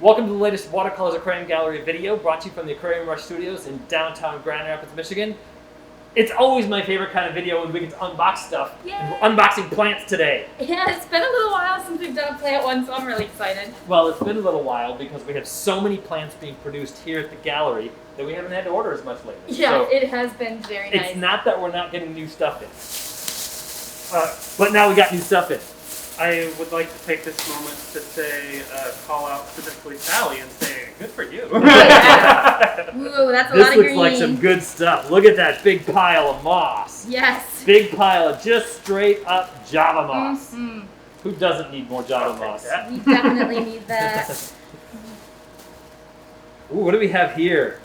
Welcome to the latest Watercolors Aquarium Gallery video brought to you from the Aquarium Rush Studios in downtown Grand Rapids, Michigan. It's always my favorite kind of video when we get to unbox stuff. Yay. And we're unboxing plants today. Yeah, it's been a little while since we've done a plant one, so I'm really excited. Well, it's been a little while because we have so many plants being produced here at the gallery that we haven't had to order as much lately. Yeah, so it has been very nice. it's not that we're not getting new stuff in. But now we got new stuff in. I would like to take this moment to say, call out specifically Sally and say, good for you. Yeah. Ooh, that's a This lot of looks green. like some good stuff. Look at that big pile of moss. Yes. Big pile of just straight up Java moss. Mm-hmm. Who doesn't need more Java moss? We definitely need that. Ooh, what do we have here?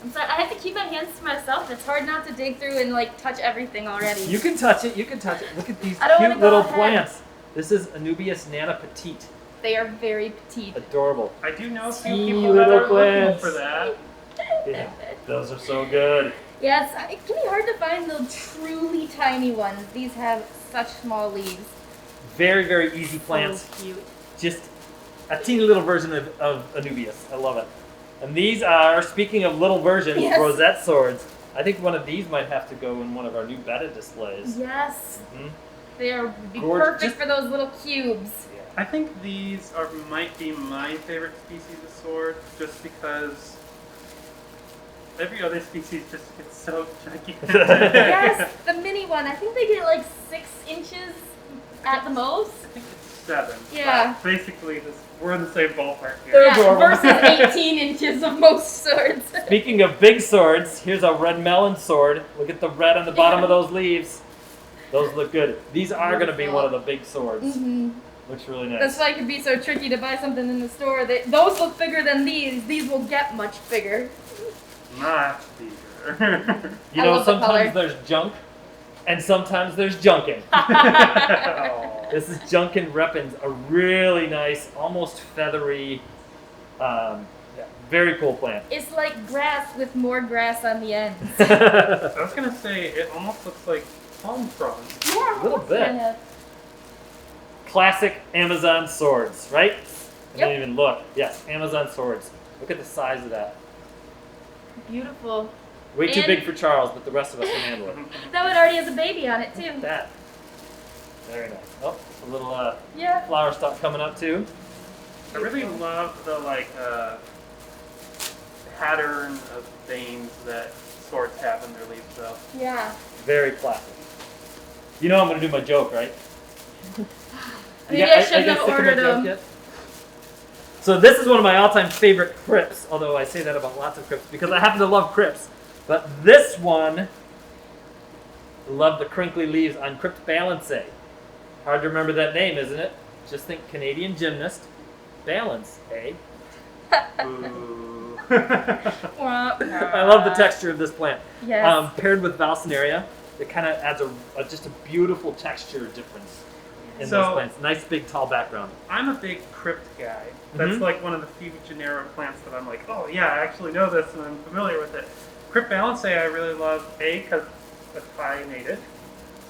I'm sorry, I have to keep my hands to myself. It's hard not to dig through and like touch everything already. You can touch it. You can touch it. Look at these I don't wanna cute go little ahead. plants. This is Anubias Nana Petite. They are very petite. Adorable. I do know a few Teeny people that little are looking plants. for that. Yeah, those are so good. Yes, it can be hard to find the truly tiny ones. These have such small leaves. Very, very easy plants. So cute. Just a teeny little version of Anubias. I love it. And these are, speaking of little versions, Yes. rosette swords. I think one of these might have to go in one of our new betta displays. Yes. Mhm. They are be Gorgeous. perfect for those little cubes. I think these might be my favorite species of sword, just because every other species just gets so gigantic. Yes, the mini one. I think they get like 6 inches at the most. I think it's 7. Yeah. But basically, we're in the same ballpark They're here. Yeah, adorable. versus 18 inches of most swords. Speaking of big swords, here's a red melon sword. Look at the red on the bottom of those leaves. Those look good. These are going to be one of the big swords. Mm-hmm. Looks really nice. That's why it can be so tricky to buy something in the store. Those look bigger than these. These will get much bigger. Much bigger. You I know, love the sometimes color. there's junk, and sometimes there's junkin'. Oh. This is Junkin' Reppins, a really nice, almost feathery, very cool plant. It's like grass with more grass on the ends. I was gonna say, it almost looks like palm fronds. Yeah, A little bit. kind of. Classic Amazon swords, right? I Yep. didn't even look. Yes, Amazon swords. Look at the size of that. Beautiful. Way too And- big for Charles, but the rest of us can handle it. That one already has a baby on it too. That. Very nice. Oh, a little Yeah. flower stalk coming up too. I really love the pattern of veins that swords have in their leaves, though. Yeah. Very classic. You know I'm going to do my joke, right? Maybe I shouldn't got have sick of my ordered joke them. yet? So this is one of my all-time favorite crypts, although I say that about lots of crypts because I happen to love crypts. But this one, I love the crinkly leaves on Crypt Balance. Hard to remember that name, isn't it? Just think Canadian gymnast, Balance, eh? Ooh. I love the texture of this plant. Yes. Paired with Valsinaria, it kind of adds just a beautiful texture difference in So- those plants. Nice big tall background. I'm a big crypt guy. That's Mhm. like one of the few genera plants that I'm like, oh yeah, I actually know this and I'm familiar with it. Crypt Balance I really love, A, because it's native,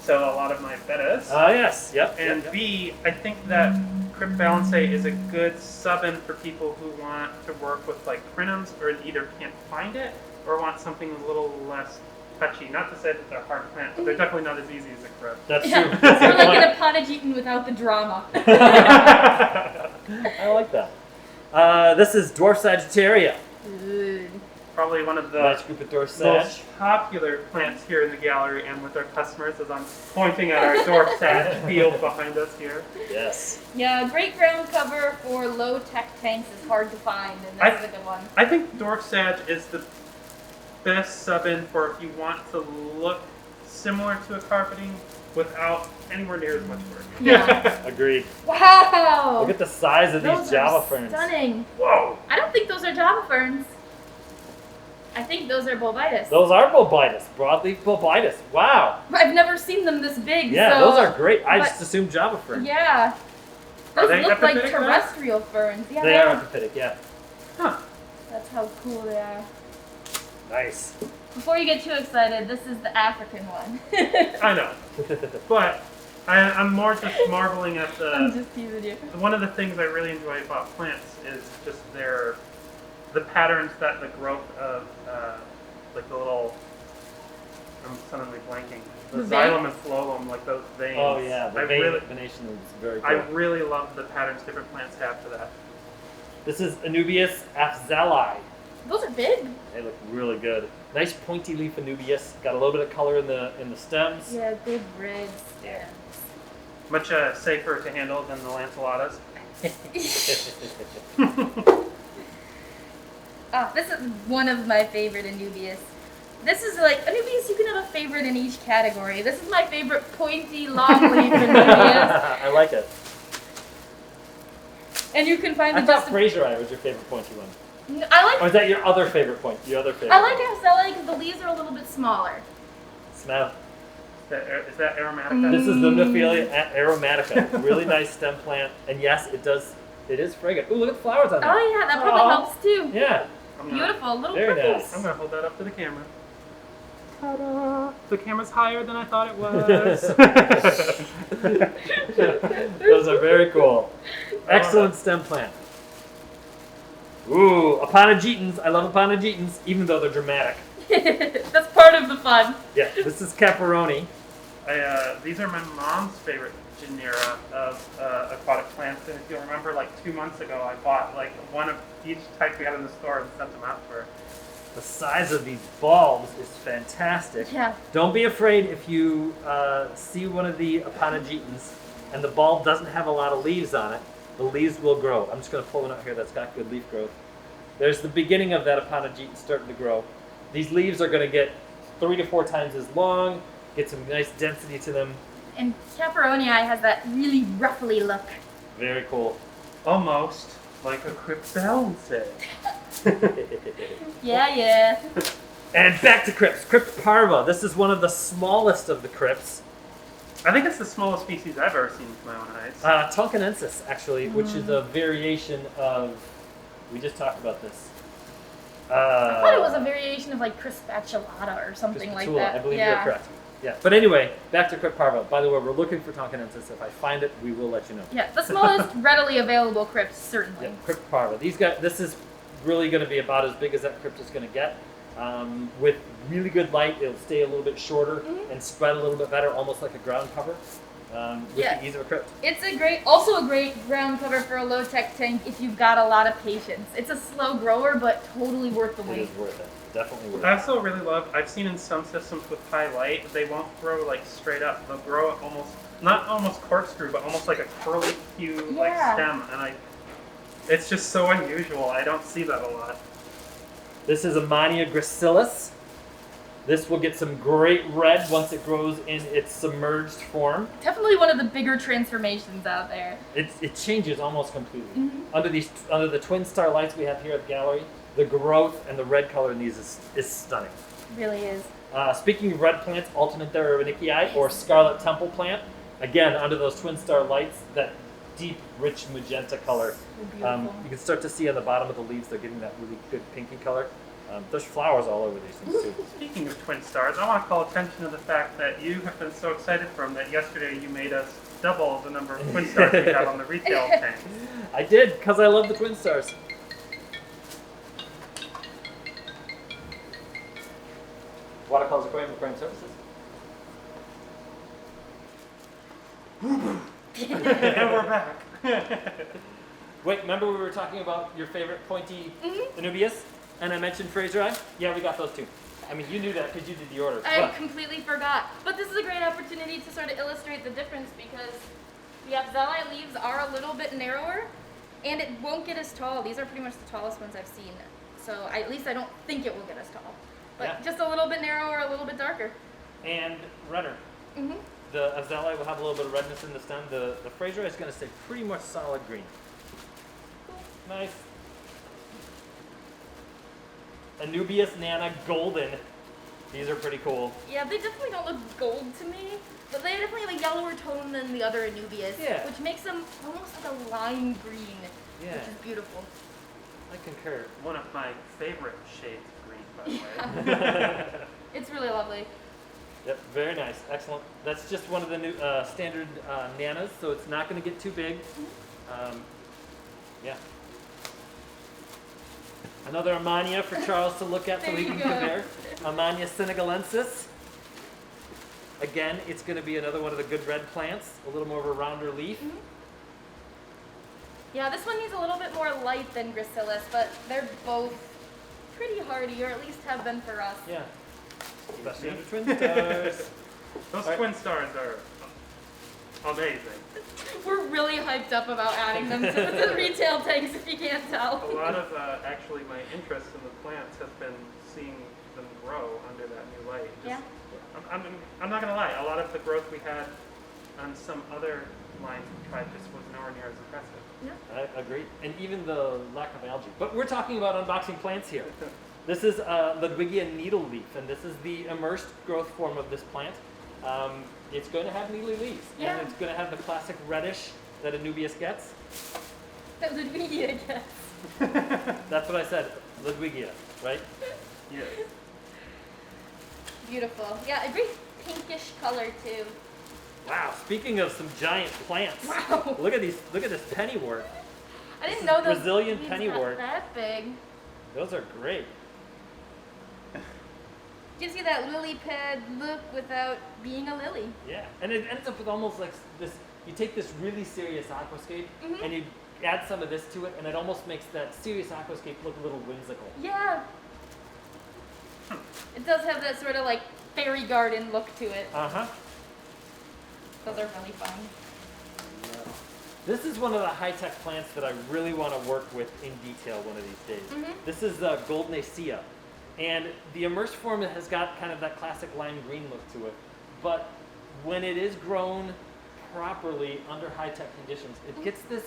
so a lot of my bettas. Oh yes, yep. And yep. B, I think that Crypt Balance is a good sub-in for people who want to work with like crinums or either can't find it or want something a little less touchy. Not to say that they're hard to plant, but they're definitely not as easy as a crypt. That's Yeah. true. It's That's more a good like point. an apology eaten without the drama. I like that. This is Dwarf Sagittaria. Good. Probably one of the Nice group of Dwarf Sag. most popular plants here in the gallery and with our customers as I'm pointing at our dwarf sag field behind us here. Yes. Yeah, great ground cover for low-tech tanks is hard to find, and this is a good one. I think dwarf sag is the best sub-in for if you want to look similar to a carpeting without anywhere near as much work. Yeah. Agreed. Wow! Look at the size of Those these Java are ferns. stunning. Whoa! I don't think those are Java ferns. I think those are Bulbitis. Those are Bulbitis, broadleaf Bulbitis. Wow. I've never seen them this big. Yeah, so, those are great. I but- just assumed Java fern. Yeah. Are Those they look like epiphytic then? terrestrial ferns. Yeah, They are epiphytic, yeah. Huh. That's how cool they are. Nice. Before you get too excited, this is the African one. I know. But I'm more just marveling at I'm the. just teasing you. One of the things I really enjoy about plants is just the patterns that the growth of like the little. I'm suddenly blanking. The The xylem veins? and phloem, like those veins. Oh yeah, the I vein really, combination is very cool. I really love the patterns different plants have for that. This is Anubias afzeli. Those are big. They look really good. Nice pointy leaf Anubias. Got a little bit of color in the stems. Yeah, big red Yeah. stems. Much safer to handle than the lanceolatas. Oh, this is one of my favorite Anubias. This is like, Anubias, you can have a favorite in each category. This is my favorite pointy, long leaf Anubias. I like it. And you can find I the thought just. Fraser Eye was your favorite pointy one. I like Or is that your other favorite point? Your other favorite? I like Afzeli because the leaves are a little bit smaller. Smell. Is that aromatica? Mm. This is Limnophilia aromatica. Really nice stem plant. And yes, it does. It is fragrant. Ooh, look at the flowers on that. Oh yeah, that probably Aw. helps too. Yeah. Beautiful, little Very purples. nice. I'm gonna hold that up to the camera. Ta-da! The camera's higher than I thought it was. Those are very cool. Excellent stem plant. Ooh, Aponogetans. I love Aponogetans, even though they're dramatic. That's part of the fun. Yeah, this is Caparoni. These are my mom's favorite genera of aquatic plants, and if you'll remember, like 2 months ago, I bought like one of each type we had in the store and sent them out for her. The size of these bulbs is fantastic. Yeah. Don't be afraid if you see one of the Aponogetans and the bulb doesn't have a lot of leaves on it. The leaves will grow. I'm just going to pull one out here that's got good leaf growth. There's the beginning of that Aponogeton starting to grow. These leaves are going to get 3 to 4 times as long, get some nice density to them. And Caperonii has that really ruffly look. Very cool. Almost like a cryptellum. Yeah. And back to crypts. Crypt parva. This is one of the smallest of the crypts. I think it's the smallest species I've ever seen with my own eyes. Tonkinensis, actually, which is a variation of. We just talked about this. I thought it was a variation of like crispatulata or something like Crispatula, that. I believe yeah. you're correct. Yeah. But anyway, back to crypt parva. By the way, we're looking for Tonkinensis. If I find it, we will let you know. Yeah, the smallest readily available crypt, certainly. Yeah, crypt parva. These guys. This is really going to be about as big as that crypt is going to get. With really good light, it'll stay a little bit shorter and spread a little bit better, almost like a ground cover. With the ease of a crypt. It's also a great ground cover for a low-tech tank if you've got a lot of patience. It's a slow grower, but totally worth the It wait. is worth it. Definitely worth I it. also really love, I've seen in some systems with high light, they won't grow like straight up. They'll grow almost, not almost corkscrew, but almost like a curly hue like Yeah. stem. And it's just so unusual. I don't see that a lot. This is Ammonia gracilis. This will get some great red once it grows in its submerged form. Definitely one of the bigger transformations out there. It changes almost completely. Mhm. Under the twin star lights we have here at the gallery, the growth and the red color in these is stunning. It really is. Speaking of red plants, Alternate or Scarlet Temple plant. Again, under those twin star lights, that deep, rich magenta color. So beautiful. You can start to see on the bottom of the leaves, they're getting that really good pinky color. There's flowers all over these things too. Speaking of twin stars, I want to call attention to the fact that you have been so excited for them that yesterday you made us double the number of twin stars we have on the retail tank. I did, because I love the twin stars. Watercolors Aquarium Services. And we're back. Wait, remember we were talking about your favorite pointy Anubias? And I mentioned Fraser Eye? Yeah, we got those too. I mean, you knew that because you did the order. I But completely forgot. But this is a great opportunity to sort of illustrate the difference because the Afzeli leaves are a little bit narrower and it won't get as tall. These are pretty much the tallest ones I've seen. So at least I don't think it will get as tall. But Yeah. just a little bit narrower, a little bit darker. and redder. Mm-hmm. The Afzeli will have a little bit of redness in the stem. The Fraser Eye is going to stay pretty much solid green. Nice. Anubias Nana Golden. These are pretty cool. Yeah, they definitely don't look gold to me, but they definitely have a yellower tone than the other Anubias, Yeah. which makes them almost like a lime green, Yeah. which is beautiful. I concur. One of my favorite shades of green, by the way. It's really lovely. Yep, very nice, excellent. That's just one of the new standard nanas, so it's not going to get too big. Yeah. Another Amania for Charles to look at so There he you can go. compare. Amania senegalensis. Again, it's going to be another one of the good red plants, a little more of a rounder leaf. Yeah, this one needs a little bit more light than Gracilis, but they're both pretty hardy, or at least have been for us. Yeah. Especially under twin stars. Those Alright. twin stars are amazing. We're really hyped up about adding them to the retail tanks, if you can't tell. A lot of actually my interest in the plants has been seeing them grow under that new light. Yeah. I'm not gonna lie. A lot of the growth we had on some other lines we tried just was nowhere near as impressive. I agree. And even the lack of algae. But we're talking about unboxing plants here. This is Ludwigia needle leaf, and this is the immersed growth form of this plant. It's going to have needly leaves, Yeah. and it's going to have the classic reddish that Anubias gets. That would be, I guess. That's what I said, Ludwigia, right? Yes. Beautiful. Yeah, a great pinkish color too. Wow, speaking of some giant plants, Wow. look at these. Look at this pennywort. I didn't This know is those Brazilian leaves pennywort. got that big. Those are great. Gives you that lily pad look without being a lily. Yeah, and it ends up with almost like this. You take this really serious aquascape, Mhm. and you add some of this to it, and it almost makes that serious aquascape look a little whimsical. Yeah. It does have that sort of like fairy garden look to it. Uh-huh. Those are really fun. This is one of the high-tech plants that I really want to work with in detail one of these days. Mhm. This is Goldenacea, and the immersed form has got kind of that classic lime green look to it, but when it is grown properly under high-tech conditions, it gets this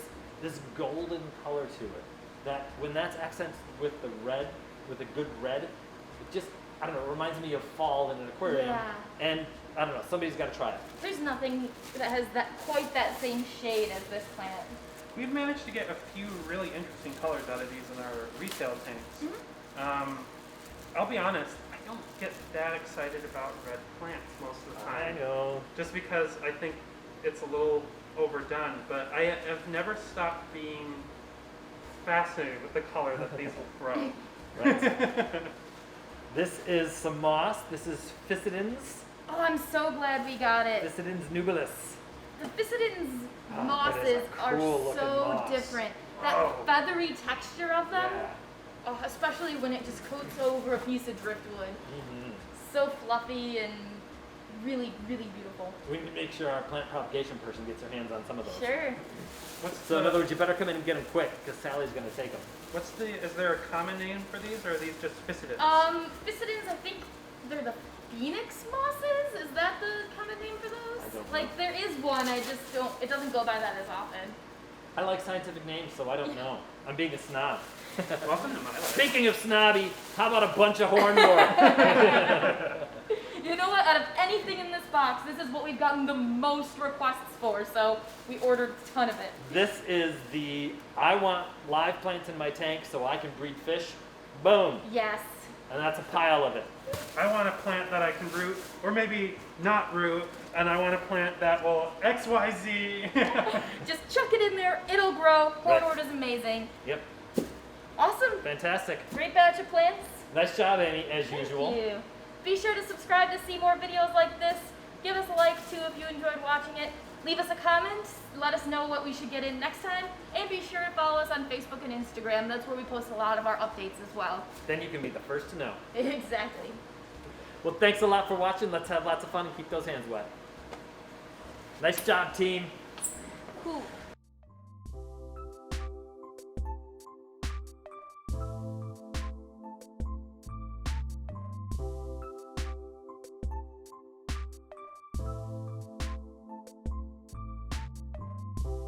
golden color to it, that when that's accented with the red, with a good red, it just, I don't know, it reminds me of fall in an aquarium. Yeah. And I don't know, somebody's got to try it. There's nothing that has that quite that same shade as this plant. We've managed to get a few really interesting colors out of these in our retail tanks. I'll be honest, I don't get that excited about red plants most of the time. I know. Just because I think it's a little overdone, but I have never stopped being fascinated with the color that these will throw. Right. This is some moss. This is Physidens. Oh, I'm so glad we got it. Physidens nubilis. The Physidens Oh, that is mosses a are cool-looking so moss. different. That Oh. feathery texture of them, Yeah. oh, especially when it just coats over a piece of driftwood. Mm-hmm. So fluffy and really, really beautiful. We need to make sure our plant propagation person gets her hands on some of those. Sure. So in other words, you better come in and get them quick, because Sally's going to take them. Is there a common name for these, or are these just Physidens? Physidens, I think they're the phoenix mosses. Is that the common name for those? I don't know. Like there is one, I just don't. It doesn't go by that as often. I like scientific names, so I don't know. I'm being a snob. Welcome to my life. Speaking of snobby, how about a bunch of hornwort? You know what? Out of anything in this box, this is what we've gotten the most requests for. So we ordered a ton of it. This is the, I want live plants in my tank so I can breed fish. Boom. Yes. And that's a pile of it. I want a plant that I can root, or maybe not root, and I want a plant that will XYZ. Just chuck it in there. It'll grow. Right. Hornwort is amazing. Yep. Awesome. Fantastic. Great batch of plants. Nice job, Amy, as usual. Thank you. Be sure to subscribe to see more videos like this. Give us a like too if you enjoyed watching it. Leave us a comment. Let us know what we should get in next time. And be sure to follow us on Facebook and Instagram. That's where we post a lot of our updates as well. Then you can be the first to know. Exactly. Well, thanks a lot for watching. Let's have lots of fun and keep those hands wet. Nice job, team. Cool.